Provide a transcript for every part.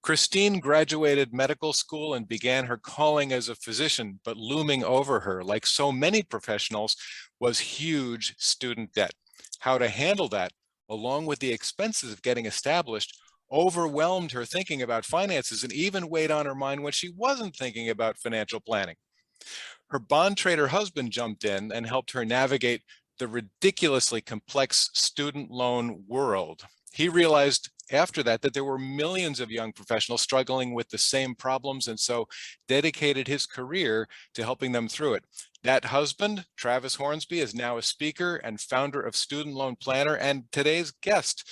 Christine graduated medical school and began her calling as a physician, but looming over her, like so many professionals, was huge student debt. How to handle that, along with the expenses of getting established, overwhelmed her thinking about finances and even weighed on her mind when she wasn't thinking about financial planning. Her bond trader husband jumped in and helped her navigate the ridiculously complex student loan world. He realized after that there were millions of young professionals struggling with the same problems, and so dedicated his career to helping them through it. That husband, Travis Hornsby, is now a speaker and founder of Student Loan Planner and today's guest.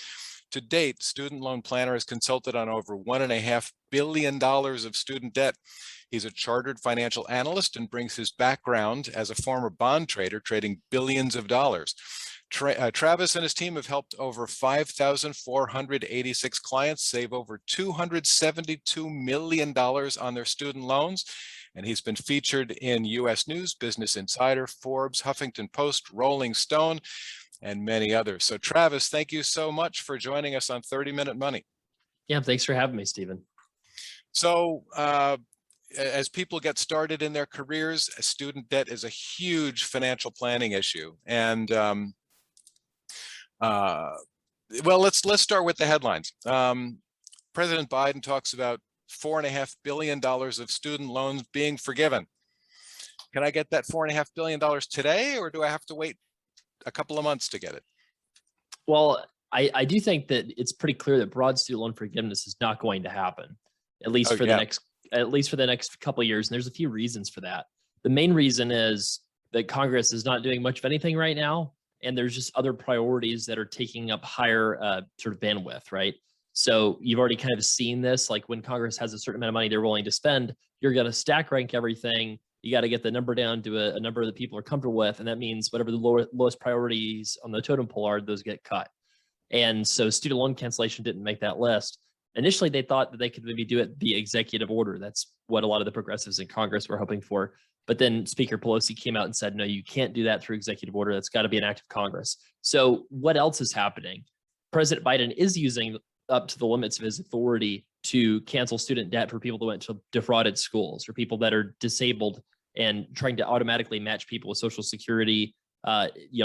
To date, Student Loan Planner has consulted on over $1.5 billion of student debt. He's a chartered financial analyst and brings his background as a former bond trader, trading billions of dollars. Travis and his team have helped over 5,486 clients save over $272 million on their student loans. And he's been featured in U.S. News, Business Insider, Forbes, Huffington Post, Rolling Stone, and many others. So Travis, thank you so much for joining us on 30-Minute Money. Yeah, thanks for having me, Stephen. So as people get started in their careers, student debt is a huge financial planning issue. And well, let's start with the headlines. President Biden talks about $4.5 billion of student loans being forgiven. Can I get that $4.5 billion today, or do I have to wait a couple of months to get it? Well, I do think that it's pretty clear that broad student loan forgiveness is not going to happen, at least for the next couple of years. And there's a few reasons for that. The main reason is that Congress is not doing much of anything right now, and there's just other priorities that are taking up higher sort of bandwidth, right? So you've already kind of seen this, like when Congress has a certain amount of money they're willing to spend, you're going to stack rank everything. You got to get the number down to a number that people are comfortable with. And that means whatever the lowest priorities on the totem pole are, those get cut. And so student loan cancellation didn't make that list. Initially, they thought that they could maybe do it via executive order. That's what a lot of the progressives in Congress were hoping for. But then Speaker Pelosi came out and said, no, you can't do that through executive order. That's got to be an act of Congress. So what else is happening? President Biden is using up to the limits of his authority to cancel student debt for people that went to defrauded schools, for people that are disabled, and trying to automatically match people with Social Security,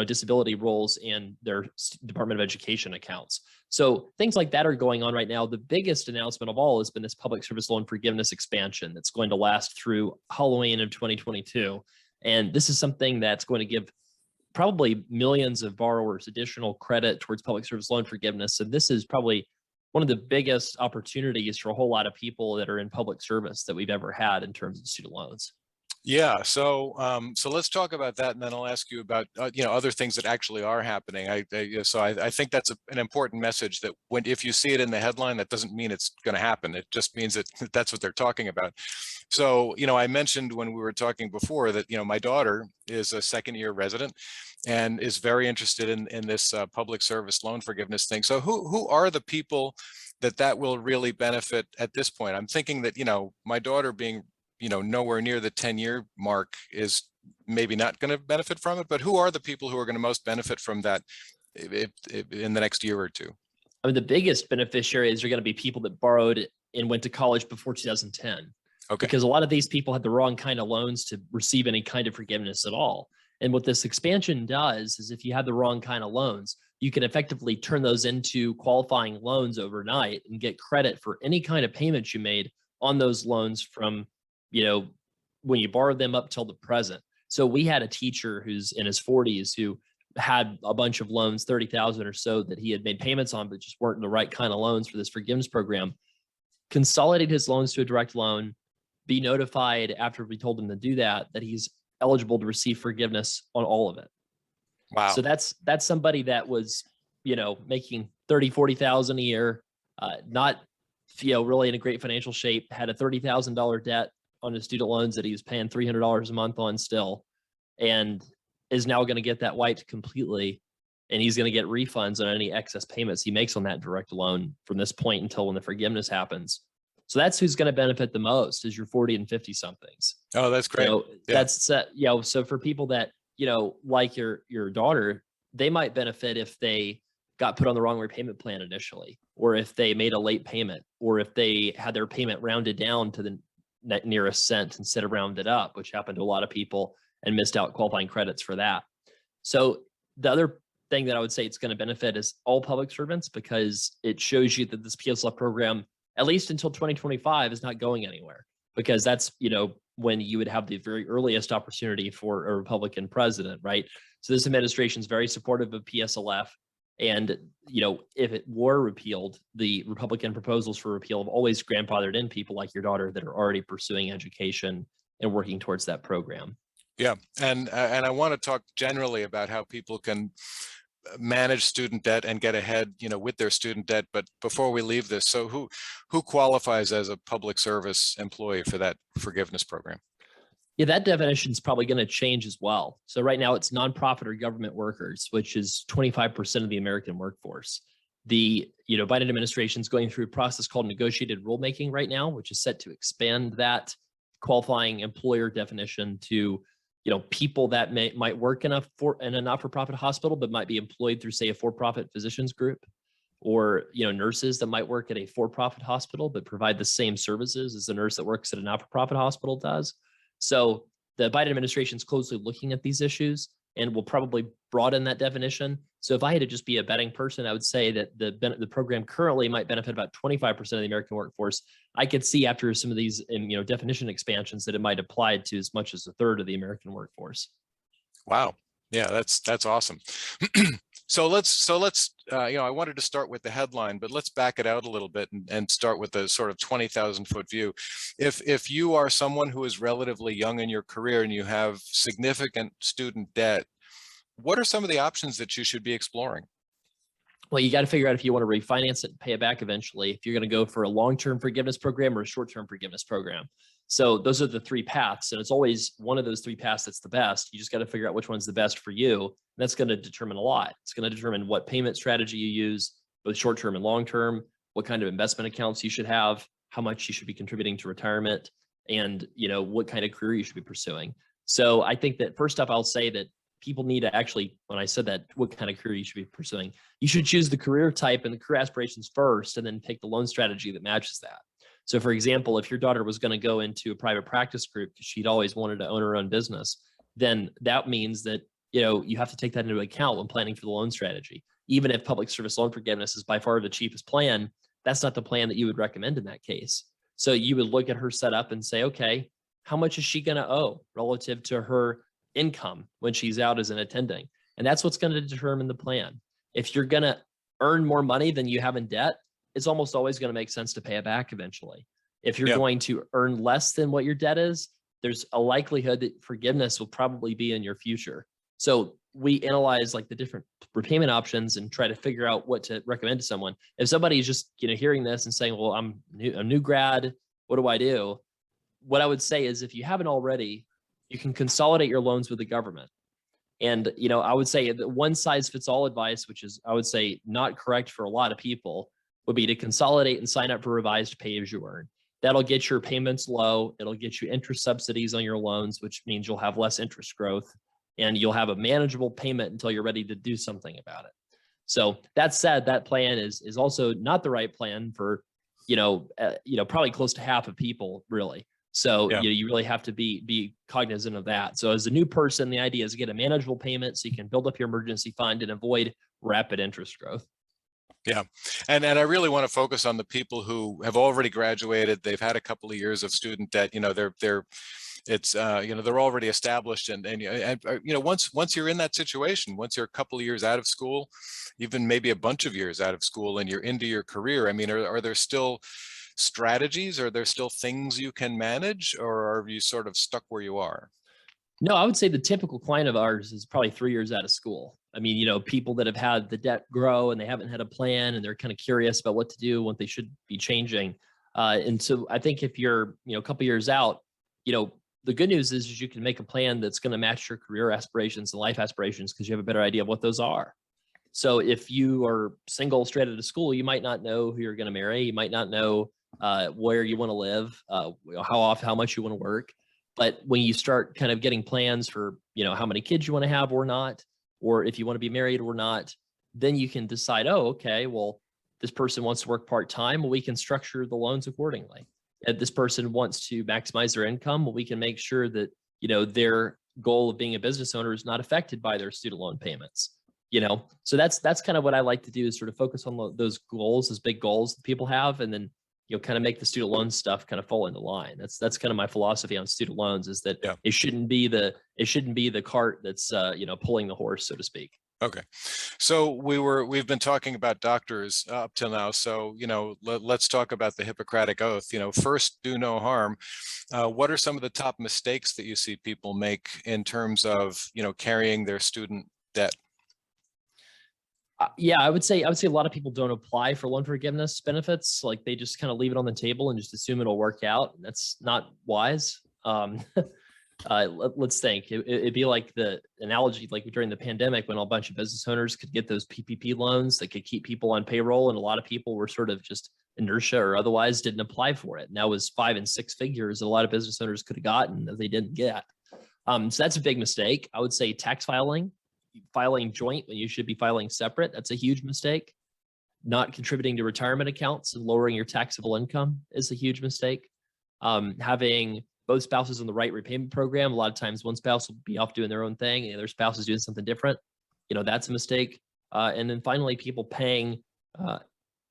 disability rolls and their Department of Education accounts. So things like that are going on right now. The biggest announcement of all has been this public service loan forgiveness expansion that's going to last through Halloween of 2022. And this is something that's going to give probably millions of borrowers additional credit towards public service loan forgiveness. And this is probably one of the biggest opportunities for a whole lot of people that are in public service that we've ever had in terms of student loans. Yeah, so let's talk about that, and then I'll ask you about other things that actually are happening. I think that's an important message, that if you see it in the headline, that doesn't mean it's going to happen. It just means that that's what they're talking about. So I mentioned when we were talking before that my daughter is a second-year resident and is very interested in this public service loan forgiveness thing. So who are the people that will really benefit at this point? I'm thinking that my daughter being nowhere near the 10-year mark is maybe not going to benefit from it, but who are the people who are going to most benefit from that in the next year or two? I mean, the biggest beneficiaries are going to be people that borrowed and went to college before 2010. Okay. Because a lot of these people had the wrong kind of loans to receive any kind of forgiveness at all. And what this expansion does is, if you have the wrong kind of loans, you can effectively turn those into qualifying loans overnight and get credit for any kind of payments you made on those loans from when you borrowed them up till the present. So we had a teacher who's in his 40s who had a bunch of loans, 30,000 or so, that he had made payments on, but just weren't the right kind of loans for this forgiveness program. Consolidate his loans to a direct loan, be notified after we told him to do that he's eligible to receive forgiveness on all of it. Wow. So that's somebody that was, making 30, 40,000 a year, not, really in a great financial shape, had a $30,000 debt on his student loans that he was paying $300 a month on still, and is now going to get that wiped completely. And he's going to get refunds on any excess payments he makes on that direct loan from this point until when the forgiveness happens. So that's who's going to benefit the most, is your 40 and 50 somethings. Oh, that's great. So that's, so for people that, like your daughter, they might benefit if they got put on the wrong repayment plan initially, or if they made a late payment, or if they had their payment rounded down to the nearest cent instead of rounded up, which happened to a lot of people, and missed out qualifying credits for that. So the other thing that I would say it's going to benefit is all public servants, because it shows you that this PSLF program, at least until 2025, is not going anywhere, because that's, when you would have the very earliest opportunity for a Republican president, right? So this administration is very supportive of PSLF. And, if it were repealed, the Republican proposals for repeal have always grandfathered in people like your daughter that are already pursuing education and working towards that program. Yeah, and I want to talk generally about how people can manage student debt and get ahead, with their student debt. But before we leave this, so who qualifies as a public service employee for that forgiveness program? Yeah, that definition is probably going to change as well. So right now it's nonprofit or government workers, which is 25% of the American workforce. The Biden administration is going through a process called negotiated rulemaking right now, which is set to expand that qualifying employer definition to people that might work in a not-for-profit hospital, but might be employed through, say, a for-profit physicians group, or nurses that might work at a for-profit hospital but provide the same services as a nurse that works at a not-for-profit hospital does. So the Biden administration is closely looking at these issues and will probably broaden that definition. So if I had to just be a betting person, I would say that the program currently might benefit about 25% of the American workforce. I could see after some of these definition expansions that it might apply to as much as a third of the American workforce. Wow. Yeah, that's awesome. So let's I wanted to start with the headline, but let's back it out a little bit and start with a sort of 20,000-foot view. If you are someone who is relatively young in your career and you have significant student debt, what are some of the options that you should be exploring? Well, you got to figure out if you want to refinance it and pay it back eventually, if you're going to go for a long-term forgiveness program or a short-term forgiveness program. So those are the three paths, and it's always one of those three paths that's the best. You just got to figure out which one's the best for you. That's going to determine a lot. It's going to determine what payment strategy you use, both short-term and long-term, what kind of investment accounts you should have, how much you should be contributing to retirement, and what kind of career you should be pursuing. So I think that first up, I'll say that people need to actually, when I said that, what kind of career you should be pursuing, you should choose the career type and the career aspirations first, and then pick the loan strategy that matches that. So for example, if your daughter was going to go into a private practice group because she'd always wanted to own her own business, then that means that, you have to take that into account when planning for the loan strategy. Even if public service loan forgiveness is by far the cheapest plan, that's not the plan that you would recommend in that case. So you would look at her setup and say, okay, how much is she going to owe relative to her income when she's out as an attending? And that's what's going to determine the plan. If you're going to earn more money than you have in debt, it's almost always going to make sense to pay it back eventually. If you're going to earn less than what your debt is, there's a likelihood that forgiveness will probably be in your future. So we analyze like the different repayment options and try to figure out what to recommend to someone. If somebody's just hearing this and saying, well, I'm a new grad, what do I do? What I would say is, if you haven't already, you can consolidate your loans with the government. And I would say that one size fits all advice, which is, I would say, not correct for a lot of people, would be to consolidate and sign up for revised pay as you earn. That'll get your payments low. It'll get you interest subsidies on your loans, which means you'll have less interest growth, and you'll have a manageable payment until you're ready to do something about it. So that said, that plan is also not the right plan for, probably close to half of people, really. So you really have to be cognizant of that. So as a new person, the idea is to get a manageable payment so you can build up your emergency fund and avoid rapid interest growth. Yeah. And I really want to focus on the people who have already graduated. They've had a couple of years of student debt. They're already established. And once you're in that situation, once you're a couple of years out of school, even maybe a bunch of years out of school, and you're into your career, I mean, are there still strategies? Are there still things you can manage, or are you sort of stuck where you are? No, I would say the typical client of ours is probably 3 years out of school. I mean, people that have had the debt grow and they haven't had a plan, and they're kind of curious about what to do, what they should be changing. And so I think if you're, a couple years out, the good news is you can make a plan that's going to match your career aspirations and life aspirations, because you have a better idea of what those are. So if you are single straight out of school, you might not know who you're going to marry. You might not know where you want to live, how much you want to work. But when you start kind of getting plans for, how many kids you want to have or not, or if you want to be married or not, then you can decide, oh, okay, well, this person wants to work part-time. Well, we can structure the loans accordingly. If this person wants to maximize their income, well, we can make sure that, their goal of being a business owner is not affected by their student loan payments. So that's kind of what I like to do, is sort of focus on those goals, those big goals that people have, and then kind of make the student loan stuff kind of fall into line. That's kind of my philosophy on student loans, is that it shouldn't be the cart that's pulling the horse, so to speak. Okay. So we've been talking about doctors up till now. So, let's talk about the Hippocratic Oath. First, do no harm. What are some of the top mistakes that you see people make in terms of, carrying their student debt? Yeah, I would say a lot of people don't apply for loan forgiveness benefits. Like, they just kind of leave it on the table and just assume it'll work out. That's not wise. Let's think. It'd be like the analogy, like during the pandemic, when a bunch of business owners could get those PPP loans that could keep people on payroll, and a lot of people were sort of just inertia or otherwise didn't apply for it. And that was 5 and 6 figures that a lot of business owners could have gotten that they didn't get. So that's a big mistake. I would say tax filing joint when you should be filing separate. That's a huge mistake. Not contributing to retirement accounts and lowering your taxable income is a huge mistake. Having both spouses on the right repayment program. A lot of times one spouse will be off doing their own thing and the other spouse is doing something different. That's a mistake. And then finally, people paying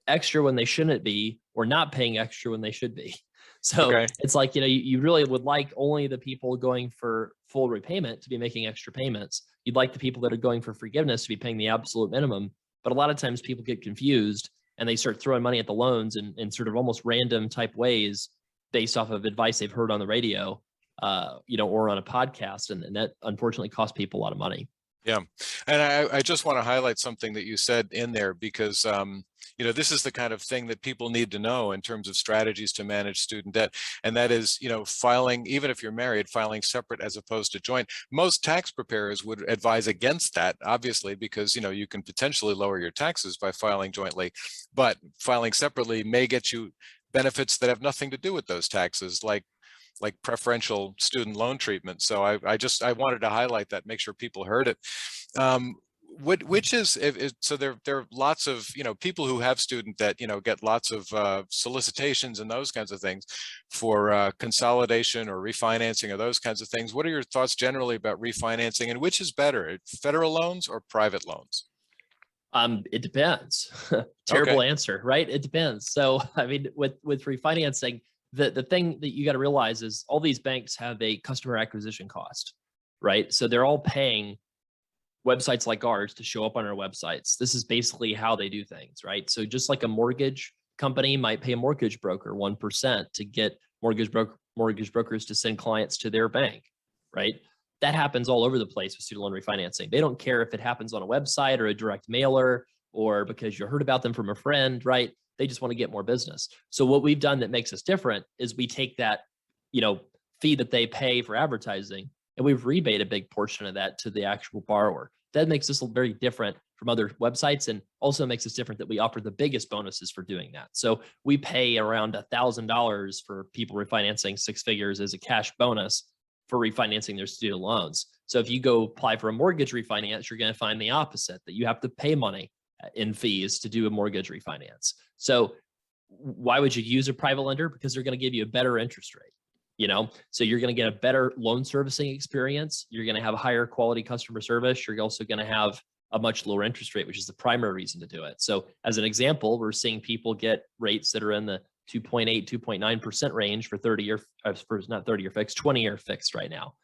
extra when they shouldn't be, or not paying extra when they should be. So It's like, you really would like only the people going for full repayment to be making extra payments. You'd like the people that are going for forgiveness to be paying the absolute minimum. But a lot of times people get confused and they start throwing money at the loans in sort of almost random type ways, based off of advice they've heard on the radio, or on a podcast. And that unfortunately costs people a lot of money. Yeah. And I just want to highlight something that you said in there, because, this is the kind of thing that people need to know in terms of strategies to manage student debt. And that is, filing, even if you're married, filing separate as opposed to joint. Most tax preparers would advise against that, obviously, because, you can potentially lower your taxes by filing jointly, but filing separately may get you benefits that have nothing to do with those taxes, like preferential student loan treatment. So I wanted to highlight that, make sure people heard it. Which is, so there are lots of, people who have student debt, get lots of solicitations and those kinds of things for consolidation or refinancing or those kinds of things. What are your thoughts generally about refinancing, and which is better, federal loans or private loans? It depends. Terrible answer, right? It depends. So, I mean, with refinancing, the thing that you got to realize is all these banks have a customer acquisition cost, right? So they're all paying websites like ours to show up on our websites. This is basically how they do things, right? So just like a mortgage company might pay a mortgage broker 1% to get mortgage brokers to send clients to their bank, right? That happens all over the place with student loan refinancing. They don't care if it happens on a website or a direct mailer, or because you heard about them from a friend, right? They just want to get more business. So what we've done that makes us different is we take that, fee that they pay for advertising, and we've rebate a big portion of that to the actual borrower. That makes us very different from other websites, and also makes us different that we offer the biggest bonuses for doing that. So we pay around $1,000 for people refinancing 6 figures as a cash bonus for refinancing their student loans. So if you go apply for a mortgage refinance, you're going to find the opposite, that you have to pay money in fees to do a mortgage refinance. So why would you use a private lender? Because they're going to give you a better interest rate. So you're going to get a better loan servicing experience. You're going to have a higher quality customer service. You're also going to have a much lower interest rate, which is the primary reason to do it. So as an example, we're seeing people get rates that are in the 2.8, 2.9% range for 20-year fixed right now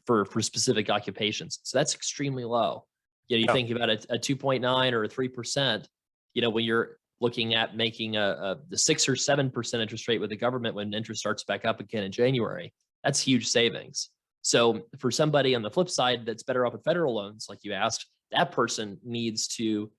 for specific occupations. So that's extremely low. You think about a 2.9 or a 3%, when you're looking at making the 6 or 7% interest rate with the government when interest starts back up again in January, that's huge savings. So for somebody on the flip side that's better off with federal loans, like you asked, that person needs to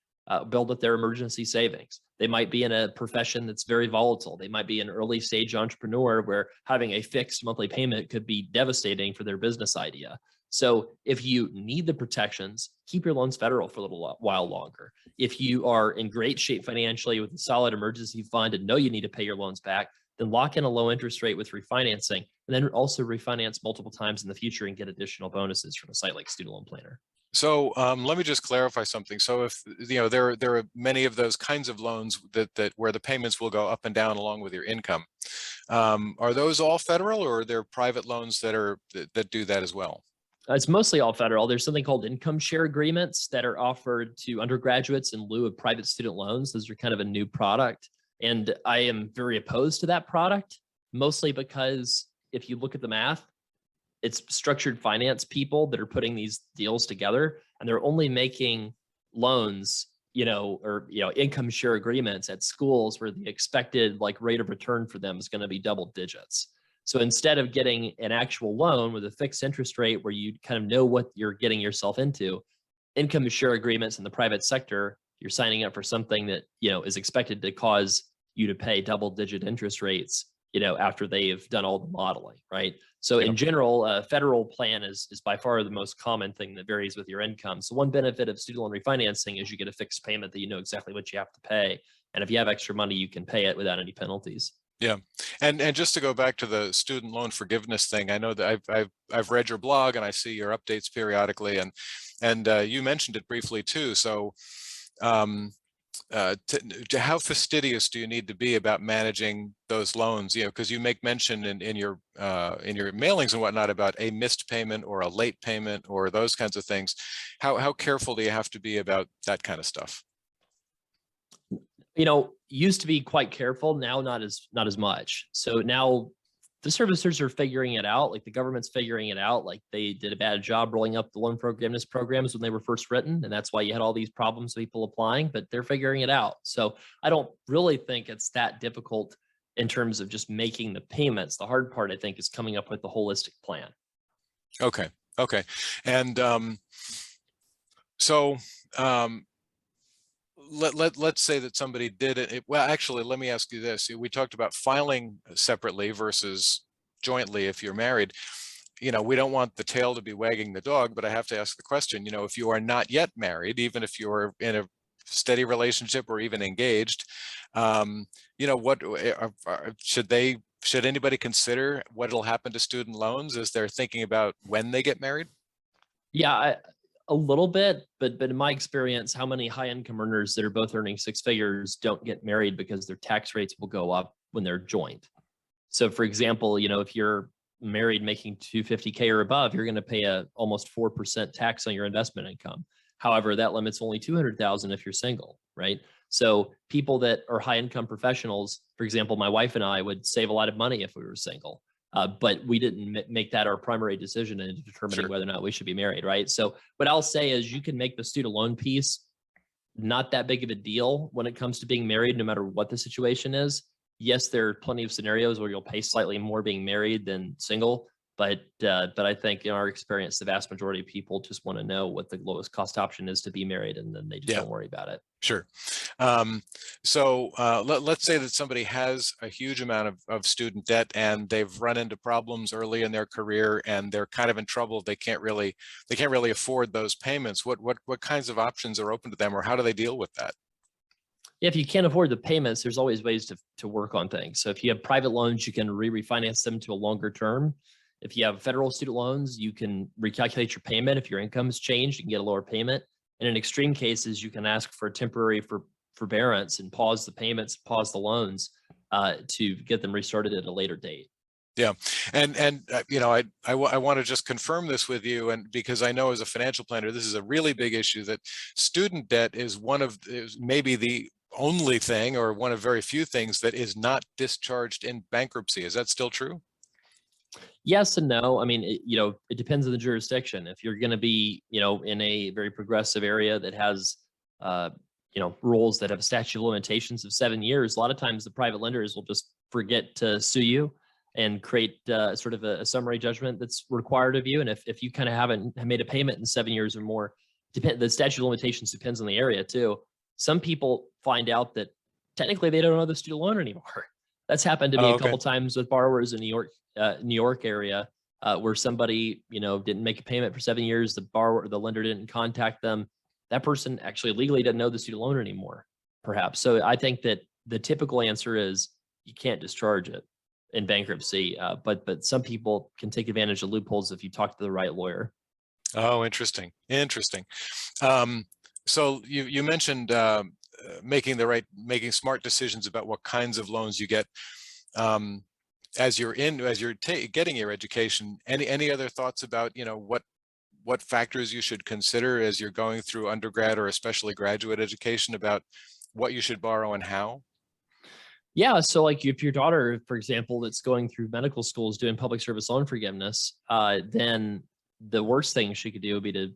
build up their emergency savings. They might be in a profession that's very volatile. They might be an early stage entrepreneur where having a fixed monthly payment could be devastating for their business idea. So if you need the protections, keep your loans federal for a little while longer. If you are in great shape financially with a solid emergency fund and know you need to pay your loans back, then lock in a low interest rate with refinancing, and then also refinance multiple times in the future and get additional bonuses from a site like Student Loan Planner. So let me just clarify something. So if there are many of those kinds of loans that where the payments will go up and down along with your income. Are those all federal, or are there private loans that do that as well? It's mostly all federal. There's something called income share agreements that are offered to undergraduates in lieu of private student loans. Those are kind of a new product. And I am very opposed to that product, mostly because if you look at the math, it's structured finance people that are putting these deals together, and they're only making loans, or income share agreements at schools where the expected rate of return for them is going to be double digits. So instead of getting an actual loan with a fixed interest rate where you kind of know what you're getting yourself into, income share agreements in the private sector, you're signing up for something that, is expected to cause you to pay double digit interest rates, after they've done all the modeling, right? So in general, a federal plan is by far the most common thing that varies with your income. So one benefit of student loan refinancing is you get a fixed payment that you know exactly what you have to pay. And if you have extra money, you can pay it without any penalties. Yeah, and just to go back to the student loan forgiveness thing, I know that I've read your blog and I see your updates periodically, and you mentioned it briefly too. So, to how fastidious do you need to be about managing those loans? Because you make mention in your mailings and whatnot about a missed payment or a late payment or those kinds of things. How careful do you have to be about that kind of stuff? Used to be quite careful, now not as much. So now the servicers are figuring it out, like the government's figuring it out. Like they did a bad job rolling up the loan forgiveness programs when they were first written, and that's why you had all these problems, people applying, but they're figuring it out. So I don't really think it's that difficult in terms of just making the payments. The hard part, I think, is coming up with the holistic plan. Okay. And so let's say that somebody did it. Well, actually, let me ask you this. We talked about filing separately versus jointly if you're married. We don't want the tail to be wagging the dog, but I have to ask the question, if you are not yet married, even if you're in a steady relationship or even engaged, should anybody consider what'll happen to student loans as they're thinking about when they get married? Yeah, a little bit, but in my experience, how many high income earners that are both earning six figures don't get married because their tax rates will go up when they're joint. So for example, if you're married making 250K or above, you're going to pay a almost 4% tax on your investment income. However, that limit's only 200,000 if you're single, right? So people that are high income professionals, for example, my wife and I would save a lot of money if we were single. But we didn't make that our primary decision in determining whether or not we should be married, right? So what I'll say is you can make the student loan piece not that big of a deal when it comes to being married, no matter what the situation is. Yes, there are plenty of scenarios where you'll pay slightly more being married than single, but I think in our experience, the vast majority of people just want to know what the lowest cost option is to be married, and then they just don't worry about it. Sure. So let's say that somebody has a huge amount of student debt and they've run into problems early in their career and they're kind of in trouble. They can't really afford those payments. What kinds of options are open to them, or how do they deal with that? If you can't afford the payments, there's always ways to work on things. So if you have private loans, you can refinance them to a longer term. If you have federal student loans, you can recalculate your payment. If your income has changed, you can get a lower payment. And in extreme cases, you can ask for a temporary forbearance and pause the payments, pause the loans to get them restarted at a later date. Yeah, and I want to just confirm this with you, and because I know as a financial planner, this is a really big issue, that student debt is maybe the only thing, or one of very few things, that is not discharged in bankruptcy. Is that still true? Yes and no. I mean, it depends on the jurisdiction. If you're going to be, in a very progressive area that has, rules that have a statute of limitations of 7 years, a lot of times the private lenders will just forget to sue you and create sort of a summary judgment that's required of you. And if you kind of haven't made a payment in 7 years or more, the statute of limitations depends on the area too. Some people find out that technically they don't owe the student loan anymore. That's happened to me a couple times with borrowers in New York area, where somebody, didn't make a payment for 7 years. The lender didn't contact them. That person actually legally doesn't owe the student loan anymore, perhaps. So I think that the typical answer is you can't discharge it in bankruptcy, but some people can take advantage of loopholes if you talk to the right lawyer. Oh, interesting. Interesting. So you mentioned making smart decisions about what kinds of loans you get as you're getting your education. Any other thoughts about, what factors you should consider as you're going through undergrad or especially graduate education about what you should borrow and how? Yeah. So like if your daughter, for example, that's going through medical school is doing public service loan forgiveness, then the worst thing she could do would be to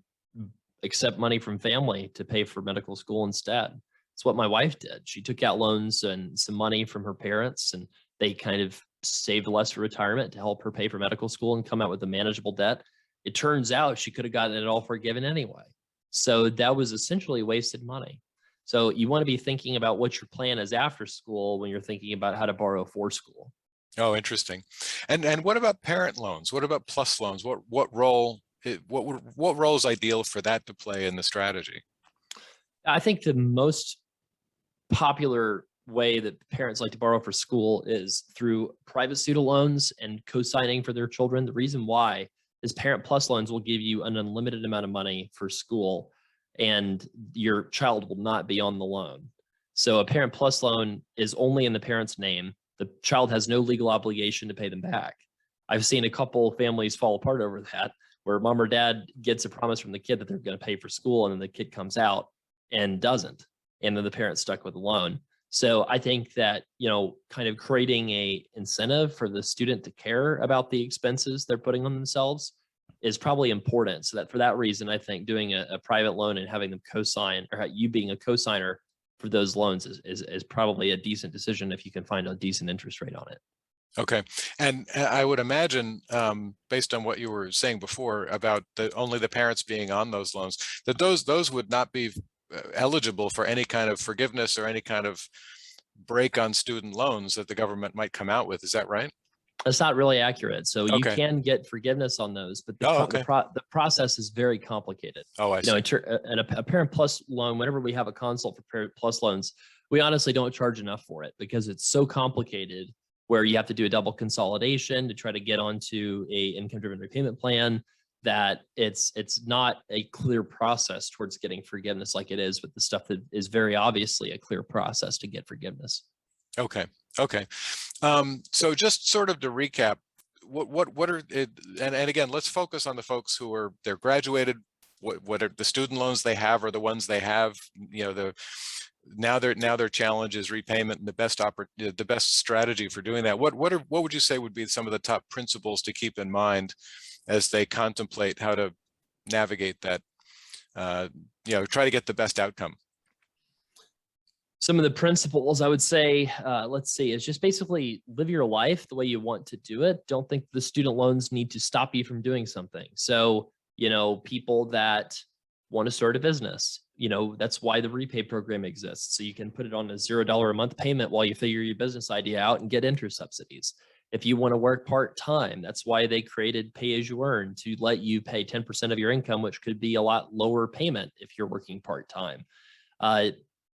accept money from family to pay for medical school instead. It's what my wife did. She took out loans and some money from her parents, and they kind of saved less for retirement to help her pay for medical school and come out with a manageable debt. It turns out she could have gotten it all forgiven anyway. So that was essentially wasted money. So you want to be thinking about what your plan is after school when you're thinking about how to borrow for school. Oh, interesting. And what about parent loans? What about plus loans? What role what role is ideal for that to play in the strategy? I think the most popular way that parents like to borrow for school is through private student loans and co-signing for their children. The reason why is Parent Plus loans will give you an unlimited amount of money for school, and your child will not be on the loan. So a Parent Plus loan is only in the parent's name. The child has no legal obligation to pay them back. I've seen a couple families fall apart over that, where mom or dad gets a promise from the kid that they're going to pay for school, and then the kid comes out and doesn't, and then the parent's stuck with a loan. So I think that, kind of creating a incentive for the student to care about the expenses they're putting on themselves is probably important. So that for that reason, I think doing a private loan and having them co-sign, or you being a co-signer for those loans is probably a decent decision if you can find a decent interest rate on it. Okay. And I would imagine, based on what you were saying before about only the parents being on those loans, that those would not be eligible for any kind of forgiveness or any kind of break on student loans that the government might come out with. Is that right? That's not really accurate. So you Okay. can get forgiveness on those, but Oh, okay. the process is very complicated. Oh, I see. And a Parent Plus loan, whenever we have a consult for Parent Plus loans, we honestly don't charge enough for it because it's so complicated, where you have to do a double consolidation to try to get onto a income-driven repayment plan, that it's not a clear process towards getting forgiveness like it is with the stuff that is very obviously a clear process to get forgiveness. Okay. Okay. So just sort of to recap, what are it, and again, let's focus on the folks who they're graduated. What are the student loans they have, or the ones they have? Now their challenge is repayment, and the best strategy for doing that. What would you say would be some of the top principles to keep in mind as they contemplate how to navigate that? Try to get the best outcome. Some of the principles I would say, let's see, is just basically live your life the way you want to do it. Don't think the student loans need to stop you from doing something. So, people that want to start a business, that's why the repay program exists. So you can put it on a $0 a month payment while you figure your business idea out and get interest subsidies. If you want to work part-time, that's why they created pay as you earn, to let you pay 10% of your income, which could be a lot lower payment if you're working part-time.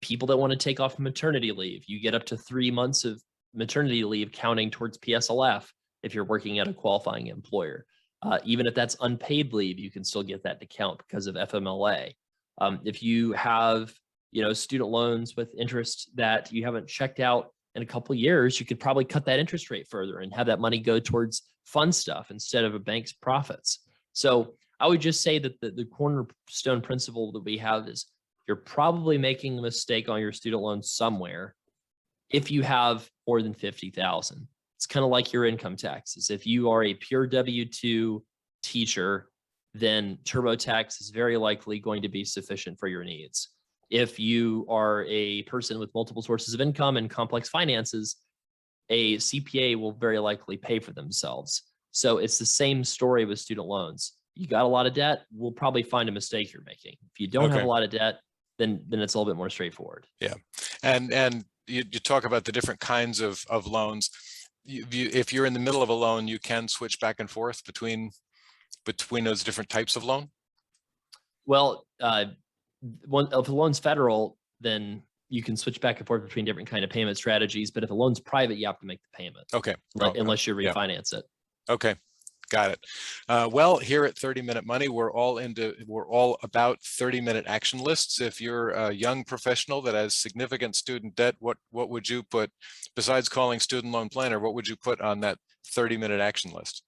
People that want to take off maternity leave, you get up to 3 months of maternity leave counting towards PSLF if you're working at a qualifying employer. Even if that's unpaid leave, you can still get that to count because of FMLA. If you have, student loans with interest that you haven't checked out in a couple of years, you could probably cut that interest rate further and have that money go towards fun stuff instead of a bank's profits. So I would just say that the cornerstone principle that we have is, you're probably making a mistake on your student loan somewhere if you have more than 50,000. It's kind of like your income taxes. If you are a pure W-2 teacher, then TurboTax is very likely going to be sufficient for your needs. If you are a person with multiple sources of income and complex finances, a CPA will very likely pay for themselves. So it's the same story with student loans. You got a lot of debt, we'll probably find a mistake you're making. If you don't have a lot of debt, then it's a little bit more straightforward. Yeah. And you talk about the different kinds of loans. If you're in the middle of a loan, you can switch back and forth between those different types of loan? Well, if the loan's federal, then you can switch back and forth between different kind of payment strategies. But if a loan's private, you have to make the payment. Okay. Unless you refinance it. Okay. Got it. Well, here at 30-Minute Money, we're all about 30-minute action lists. If you're a young professional that has significant student debt, what would you put, besides calling Student Loan Planner, what would you put on that 30-minute action list?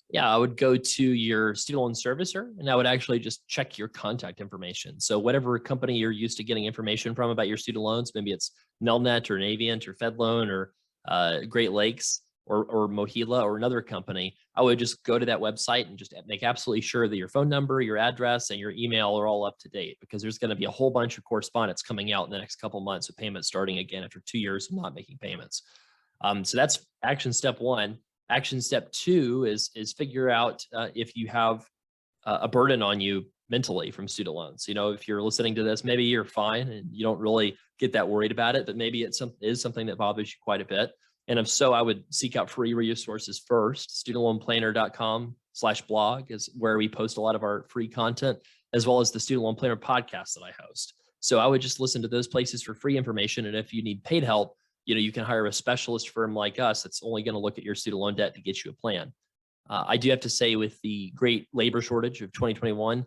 Yeah, I would go to your student loan servicer and I would actually just check your contact information. So whatever company you're used to getting information from about your student loans, maybe it's Nelnet or Navient or FedLoan or Great Lakes or Mohila or another company, I would just go to that website and just make absolutely sure that your phone number, your address, and your email are all up to date, because there's going to be a whole bunch of correspondence coming out in the next couple of months with payments starting again after 2 years of not making payments. So that's action step one. Action step two is figure out if you have a burden on you mentally from student loans. You know, if you're listening to this, maybe you're fine and you don't really get that worried about it, but maybe it is something that bothers you quite a bit. And if so, I would seek out free resources first. studentloanplanner.com/blog is where we post a lot of our free content, as well as the Student Loan Planner podcast that I host. So I would just listen to those places for free information. And if you need paid help, you know, you can hire a specialist firm like us that's only going to look at your student loan debt to get you a plan. I do have to say, with the great labor shortage of 2021,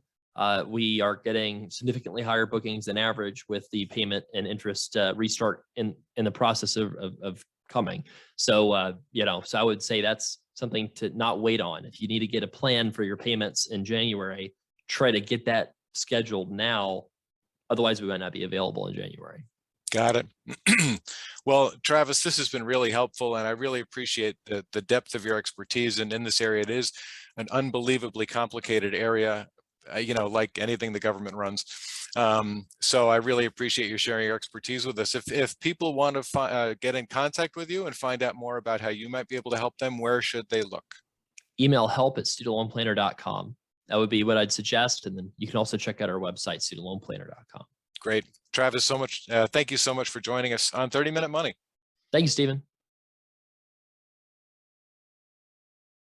we are getting significantly higher bookings than average with the payment and interest restart in the process of coming. So, you know, so I would say that's something to not wait on. If you need to get a plan for your payments in January, try to get that scheduled now. Otherwise, we might not be available in January. Got it. Well, Travis, this has been really helpful, and I really appreciate the depth of your expertise. And in this area, it is an unbelievably complicated area, you know, like anything the government runs. So I really appreciate you sharing your expertise with us. If people want to get in contact with you and find out more about how you might be able to help them, where should they look? Email help@studentloanplanner.com. That would be what I'd suggest. And then you can also check out our website, studentloanplanner.com. Great. Travis, thank you so much for joining us on 30-Minute Money. Thank you, Stephen.